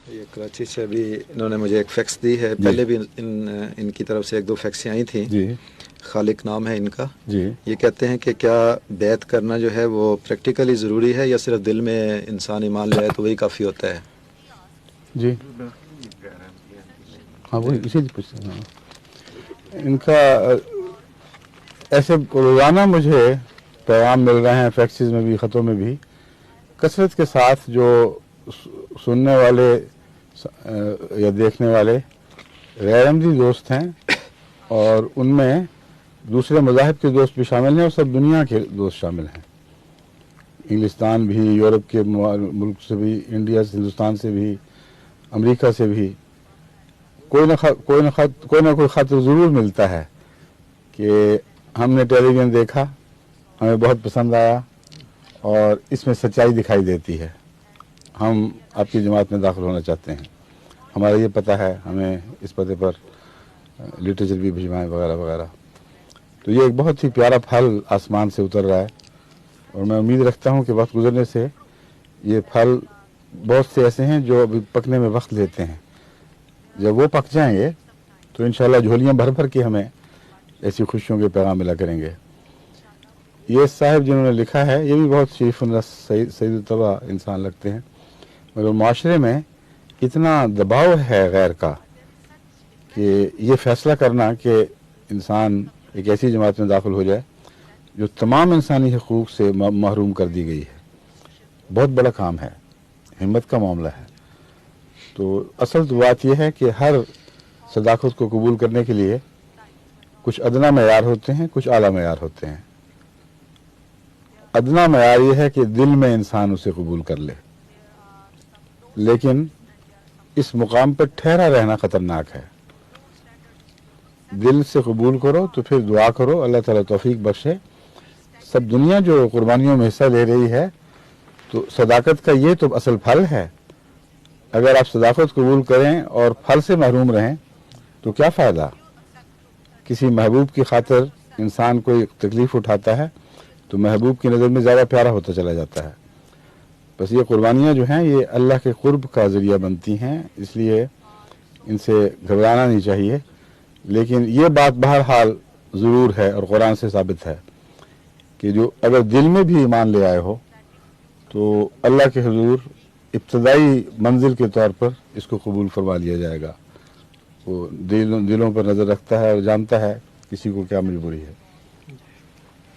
یہ کراچی سے ابھی انہوں نے مجھے ایک فیکس دی ہے، پہلے بھی ان کی طرف سے ایک دو فیکسیں آئی تھیں. جی خالق نام ہے ان کا. جی. یہ کہتے ہیں کہ کیا بیعت کرنا جو ہے وہ پریکٹیکلی ضروری ہے یا صرف دل میں انسان ایمان لے آئے تو وہی کافی ہوتا ہے؟ جی ہاں وہی اسی لیے پوچھتے ہیں. ان کا ایسے روزانہ مجھے پیغام مل رہے ہیں، فیکسز میں بھی، خطوں میں بھی، کثرت کے ساتھ جو سننے والے یا دیکھنے والے غیر احمدی دوست ہیں، اور ان میں دوسرے مذاہب کے دوست بھی شامل ہیں، اور سب دنیا کے دوست شامل ہیں، انگلستان بھی، یورپ کے ملک سے بھی، انڈیا سے، ہندوستان سے بھی، امریکہ سے بھی. کوئی نہ کوئی خط ضرور ملتا ہے کہ ہم نے ٹیلی ویژن دیکھا، ہمیں بہت پسند آیا اور اس میں سچائی دکھائی دیتی ہے، ہم آپ کی جماعت میں داخل ہونا چاہتے ہیں، ہمارا یہ پتہ ہے، ہمیں اس پتے پر لٹریچر بھی بھجوائیں وغیرہ وغیرہ. تو یہ ایک بہت ہی پیارا پھل آسمان سے اتر رہا ہے، اور میں امید رکھتا ہوں کہ وقت گزرنے سے یہ پھل بہت سے ایسے ہیں جو ابھی پکنے میں وقت لیتے ہیں، جب وہ پک جائیں گے تو انشاءاللہ جھولیاں بھر بھر کے ہمیں ایسی خوشیوں کے پیغام ملا کریں گے. یہ صاحب جنہوں نے لکھا ہے یہ بھی بہت شریف النفس سعید الطبع انسان لگتے ہیں، مگر معاشرے میں اتنا دباؤ ہے غیر کا کہ یہ فیصلہ کرنا کہ انسان ایک ایسی جماعت میں داخل ہو جائے جو تمام انسانی حقوق سے محروم کر دی گئی ہے، بہت بڑا کام ہے، ہمت کا معاملہ ہے. تو اصل تو بات یہ ہے کہ ہر صداقت کو قبول کرنے کے لیے کچھ ادنا معیار ہوتے ہیں، کچھ اعلیٰ معیار ہوتے ہیں. ادنا معیار یہ ہے کہ دل میں انسان اسے قبول کر لے، لیکن اس مقام پر ٹھہرا رہنا خطرناک ہے. دل سے قبول کرو تو پھر دعا کرو اللہ تعالیٰ توفیق بخشے. سب دنیا جو قربانیوں میں حصہ لے رہی ہے تو صداقت کا یہ تو اصل پھل ہے. اگر آپ صداقت قبول کریں اور پھل سے محروم رہیں تو کیا فائدہ؟ کسی محبوب کی خاطر انسان کوئی تکلیف اٹھاتا ہے تو محبوب کی نظر میں زیادہ پیارا ہوتا چلا جاتا ہے. بس یہ قربانیاں جو ہیں یہ اللہ کے قرب کا ذریعہ بنتی ہیں، اس لیے ان سے گھبرانا نہیں چاہیے. لیکن یہ بات بہرحال ضرور ہے اور قرآن سے ثابت ہے کہ جو اگر دل میں بھی ایمان لے آئے ہو تو اللہ کے حضور ابتدائی منزل کے طور پر اس کو قبول فرما لیا جائے گا. وہ دلوں پر نظر رکھتا ہے اور جانتا ہے کسی کو کیا مجبوری ہے.